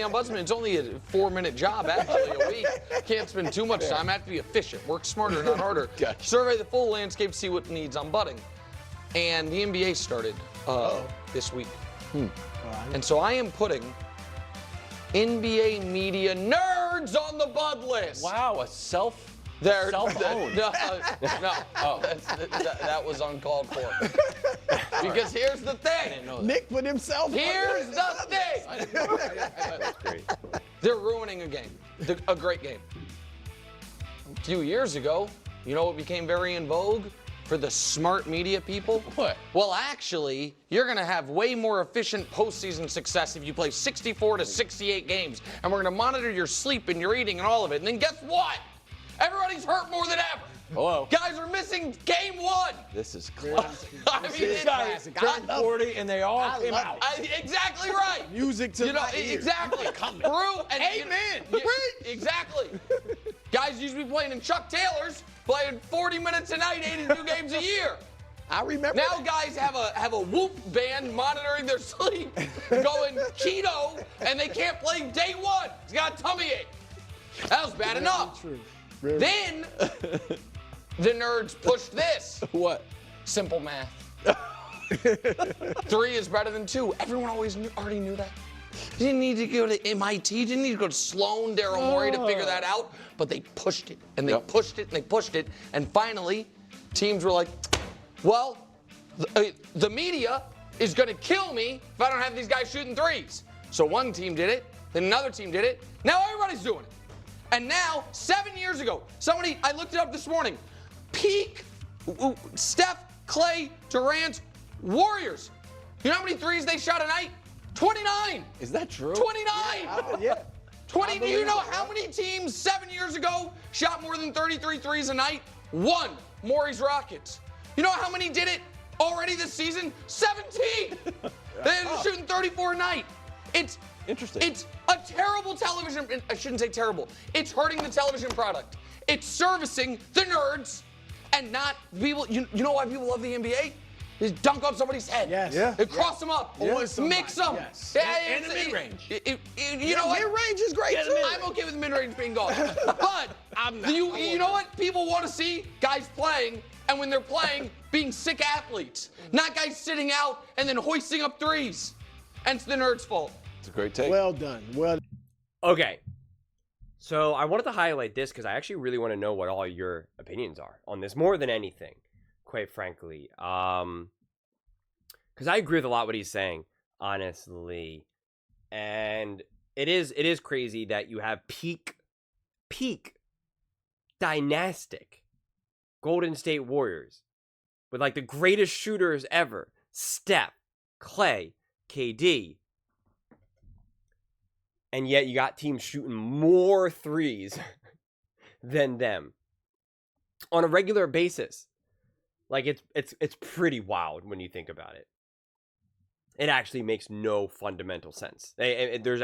the ombudsman, it's only a 4-minute job, actually, a week. Can't spend too much time. I have to be efficient. Work smarter, not harder. Gotcha. Survey the full landscape, see what needs unbutting. And the NBA started this week. And so I am putting NBA media nerds on the bud list. Wow, a self-owned. No, that was uncalled for. Because here's the thing. Nick put himself. Here's the thing. I thought it was great. They're ruining a game, a great game. A few years ago, you know what became very in vogue for the smart media people? What? Well, actually, you're going to have way more efficient postseason success if you play 64 to 68 games, and we're going to monitor your sleep and your eating and all of it. And then guess what? Everybody's hurt more than ever. Hello. Guys are missing game 1. This is classic. I mean, This guy turned 40 and they all came out. Exactly right. Music to my ears. Exactly. Brew and Amen. Exactly. Guys used to be playing in Chuck Taylor's, playing 40 minutes a night, 82 games a year. I remember. Now guys have a Whoop band monitoring their sleep, going keto, and they can't play day 1. He's got a tummy ache. That was bad enough. True. Then the nerds pushed this. What? Simple math. 3 is better than 2. Everyone already knew that. You didn't need to go to MIT. You didn't need to go to Sloan, Daryl Morey to figure that out. But they pushed it, and they pushed it, and they pushed it. And finally, teams were like, well, the media is going to kill me if I don't have these guys shooting threes. So one team did it, then another team did it. Now everybody's doing it. And now, 7 years ago, I looked it up this morning, peak Steph, Clay, Durant, Warriors. You know how many threes they shot a night? 29. Is that true? 29. Yeah. 20. Do you know how many teams 7 years ago shot more than 33 threes a night? 1. Maury's Rockets. You know how many did it already this season? 17. They're shooting 34 a night. It's interesting. It's a terrible television. I shouldn't say terrible. It's hurting the television product. It's servicing the nerds and not people. You know why people love the NBA? They dunk on somebody's head. Yes. Yeah. They cross them up. Yes. Mix them. Yes. Yeah, And the mid-range. You know what? Mid-range is great too. I'm okay with the mid-range being gone. But you know what people want to see? Guys playing, and when they're playing, being sick athletes. Not guys sitting out and then hoisting up threes. And it's the nerds' fault. It's a great take. Well done. Well. Okay. So I wanted to highlight this because I actually really want to know what all your opinions are on this more than anything, quite frankly. Because I agree with a lot what he's saying, honestly. And it is crazy that you have peak dynastic Golden State Warriors with like the greatest shooters ever, Steph, Clay, KD. And yet you got teams shooting more threes than them on a regular basis. Like it's pretty wild when you think about it. It actually makes no fundamental sense. There's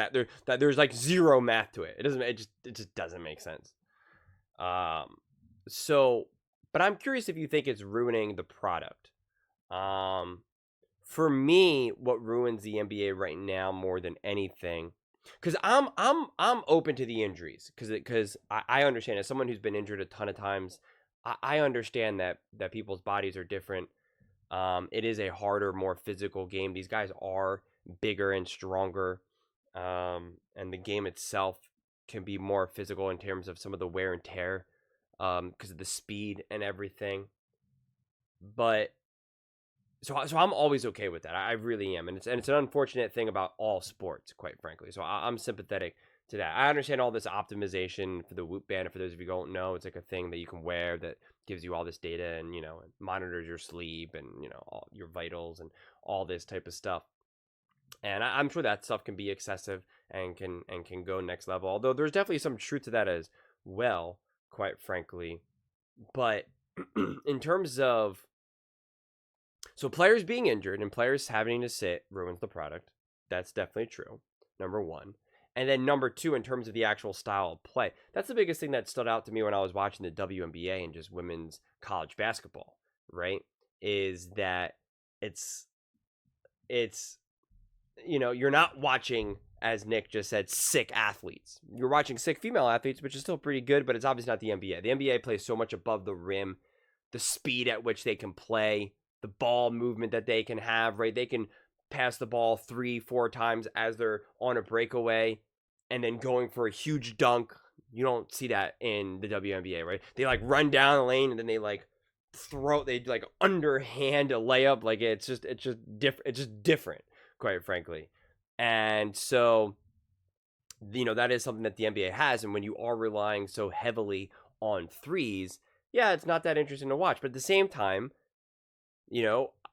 like zero math to it. It just doesn't make sense. But I'm curious if you think it's ruining the product. For me, what ruins the NBA right now more than anything, because I'm open to the injuries, because I understand, as someone who's been injured a ton of times, I understand that people's bodies are different. It is a harder, more physical game. These guys are bigger and stronger, and the game itself can be more physical in terms of some of the wear and tear, because of the speed and everything. But so I'm always okay with that. I really am, and it's an unfortunate thing about all sports, quite frankly. So I'm sympathetic to that. I understand all this optimization for the Whoop band. For those of you who don't know, it's like a thing that you can wear that gives you all this data and, and monitors your sleep and, all your vitals and all this type of stuff. And I'm sure that stuff can be excessive and can go next level. Although there's definitely some truth to that as well, quite frankly. But in terms of, so players being injured and players having to sit ruins the product. That's definitely true. Number one. And then number two, in terms of the actual style of play, that's the biggest thing that stood out to me when I was watching the WNBA and just women's college basketball, right? Is that it's you're not watching as Nick just said, sick athletes. You're watching sick female athletes, which is still pretty good, but it's obviously not the NBA. The NBA plays so much above the rim, the speed at which they can play, the ball movement that they can have, right? They can pass the ball 3-4 times as they're on a breakaway and then going for a huge dunk. You don't see that in the WNBA, right? They like run down the lane and then they like they like underhand a layup. Like it's just different, quite frankly. And so, that is something that the NBA has. And when you are relying so heavily on threes, yeah, it's not that interesting to watch. But at the same time,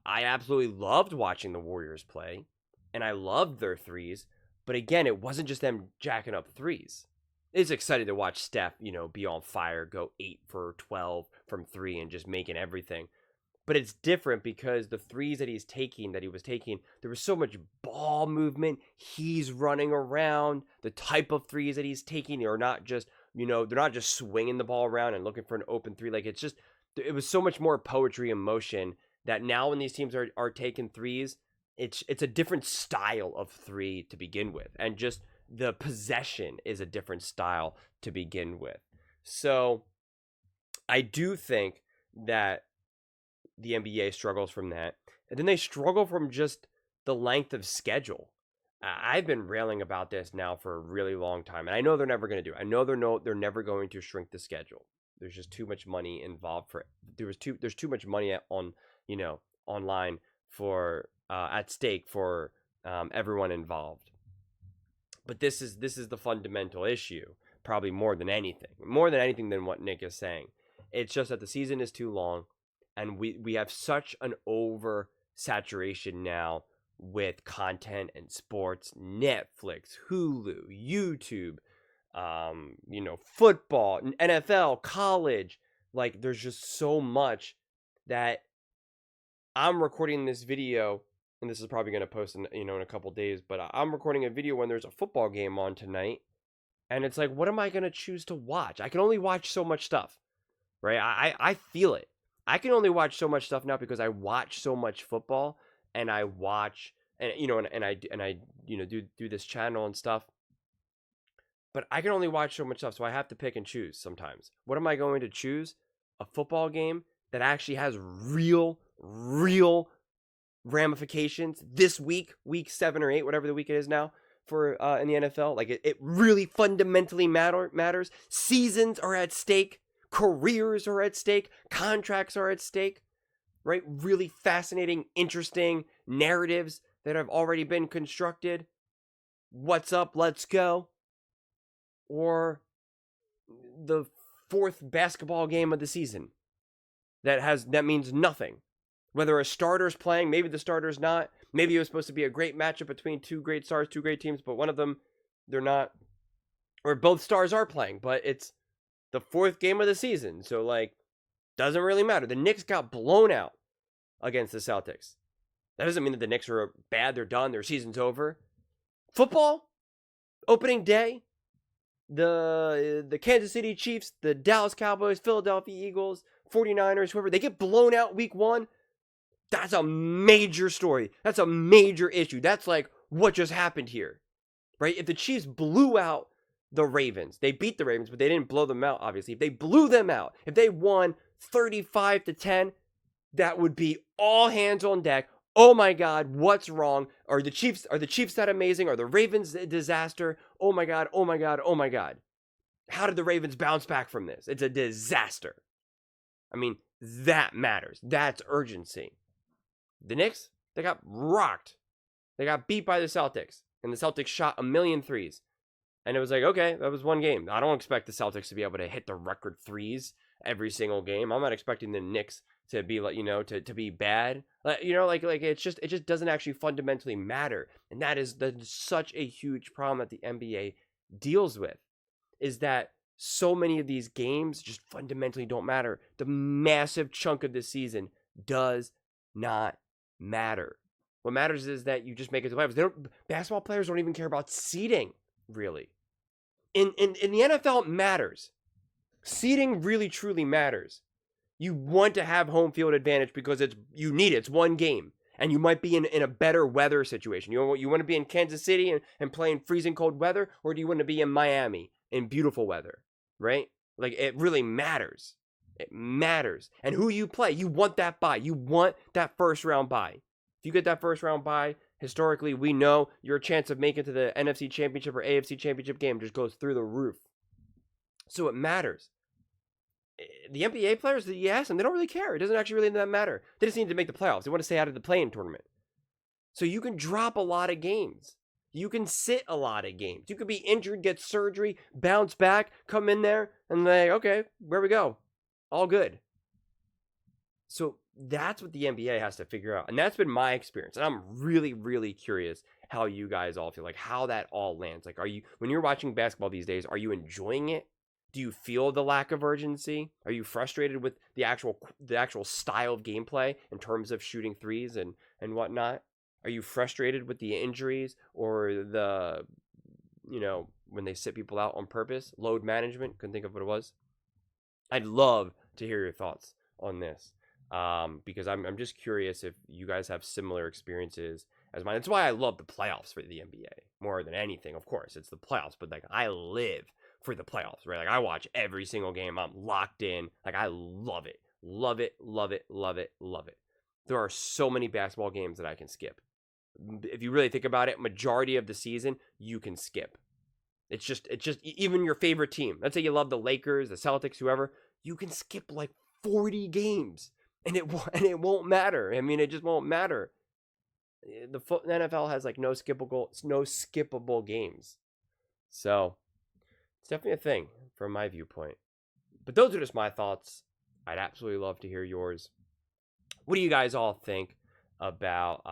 I absolutely loved watching the Warriors play, and I loved their threes. But again, it wasn't just them jacking up threes. It's exciting to watch Steph, be on fire, go 8 for 12 from 3 and just making everything. But it's different because the threes that he was taking, there was so much ball movement. He's running around. The type of threes that he's taking are not just, they're not just swinging the ball around and looking for an open three. Like it was so much more poetry and motion that now when these teams are taking threes, it's a different style of three to begin with. And just the possession is a different style to begin with. So I do think that the NBA struggles from that. And then they struggle from just the length of schedule. I've been railing about this now for a really long time. And I know they're never going to do it. I know they're never going to shrink the schedule. There's just too much money involved for it. There's too much money online for at stake for everyone involved. But this is the fundamental issue, probably more than anything than what Nick is saying. It's just that the season is too long, and we have such an oversaturation now with content and sports, Netflix, Hulu, YouTube, football, NFL, college. Like, there's just so much that I'm recording this video, and this is probably going to post in a couple days, but I'm recording a video when there's a football game on tonight, and it's like, what am I going to choose to watch? I can only watch so much stuff, right? I feel it. I can only watch so much stuff now because I watch so much football, and I watch, and I do this channel and stuff. But I can only watch so much stuff, so I have to pick and choose sometimes. What am I going to choose? A football game that actually has real ramifications this week 7 or 8, whatever the week it is now for in the NFL. Like it really fundamentally matters. Seasons are at stake. Careers are at stake. Contracts are at stake. Right? Really fascinating, interesting narratives that have already been constructed. What's up? Let's go. Or the 4th basketball game of the season that means nothing. Whether a starter's playing, maybe the starter's not. Maybe it was supposed to be a great matchup between 2 great stars, 2 great teams, but one of them, they're not. Or both stars are playing, but it's the 4th game of the season. So, doesn't really matter. The Knicks got blown out against the Celtics. That doesn't mean that the Knicks are bad, they're done, their season's over. Football, opening day, the Kansas City Chiefs, the Dallas Cowboys, Philadelphia Eagles, 49ers, whoever, they get blown out week 1. That's a major story. That's a major issue. That's like what just happened here, right? If the Chiefs blew out the Ravens, they beat the Ravens, but they didn't blow them out, obviously. If they blew them out, if they won 35-10, that would be all hands on deck. Oh my God, what's wrong? Are the Chiefs that amazing? Are the Ravens a disaster? Oh my God, oh my God, oh my God. How did the Ravens bounce back from this? It's a disaster. I mean, that matters. That's urgency. The Knicks, they got rocked. They got beat by the Celtics. And the Celtics shot 1,000,000 threes. And it was like, okay, that was one game. I don't expect the Celtics to be able to hit the record threes every single game. I'm not expecting the Knicks to be like, to be bad. It just doesn't actually fundamentally matter. And that is such a huge problem that the NBA deals with, is that so many of these games just fundamentally don't matter. The massive chunk of this season does not matter. What matters is that you just make it to the playoffs. Basketball players don't even care about seeding, really. In the NFL, it matters. Seeding really, truly matters. You want to have home field advantage because you need it. It's one game. And you might be in a better weather situation. You want to be in Kansas City and play in freezing cold weather, or do you want to be in Miami in beautiful weather, right? Like, it really matters. It matters. And who you play, you want that bye. You want that first round bye. If you get that first round bye, historically, we know your chance of making it to the NFC Championship or AFC Championship game just goes through the roof. So it matters. The NBA players, you ask them, they don't really care. It doesn't actually really that matter. They just need to make the playoffs. They want to stay out of the play-in tournament. So you can drop a lot of games. You can sit a lot of games. You could be injured, get surgery, bounce back, come in there, and they, okay, where we go? All good. So that's what the NBA has to figure out. And that's been my experience. And I'm really, really curious how you guys all feel, like how that all lands. Like, when you're watching basketball these days, are you enjoying it? Do you feel the lack of urgency? Are you frustrated with the actual style of gameplay in terms of shooting threes and whatnot? Are you frustrated with the injuries or the, when they sit people out on purpose? Load management, couldn't think of what it was. I'd love to hear your thoughts on this because I'm just curious if you guys have similar experiences as mine. That's why I love the playoffs for the NBA more than anything. Of course, it's the playoffs, but like I live for the playoffs, right? Like I watch every single game. I'm locked in. Like I love it. Love it, love it, love it, love it. There are so many basketball games that I can skip. If you really think about it, majority of the season, you can skip. It's just even your favorite team. Let's say you love the Lakers, the Celtics, whoever, you can skip like 40 games and it won't matter. I mean, it just won't matter. The NFL has like no skippable games. So it's definitely a thing from my viewpoint. But those are just my thoughts. I'd absolutely love to hear yours. What do you guys all think about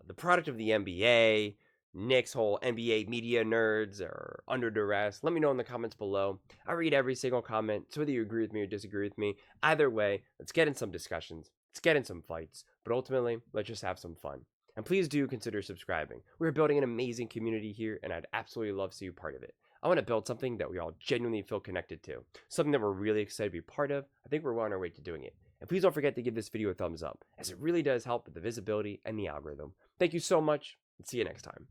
the product of the NBA, Nick's whole NBA media nerds or under duress? Let me know in the comments below. I read every single comment, so whether you agree with me or disagree with me, either way, let's get in some discussions. Let's get in some fights. But ultimately, let's just have some fun. And please do consider subscribing. We're building an amazing community here, and I'd absolutely love to see you part of it. I want to build something that we all genuinely feel connected to, something that we're really excited to be part of. I think we're on our way to doing it. And please don't forget to give this video a thumbs up, as it really does help with the visibility and the algorithm. Thank you so much, and see you next time.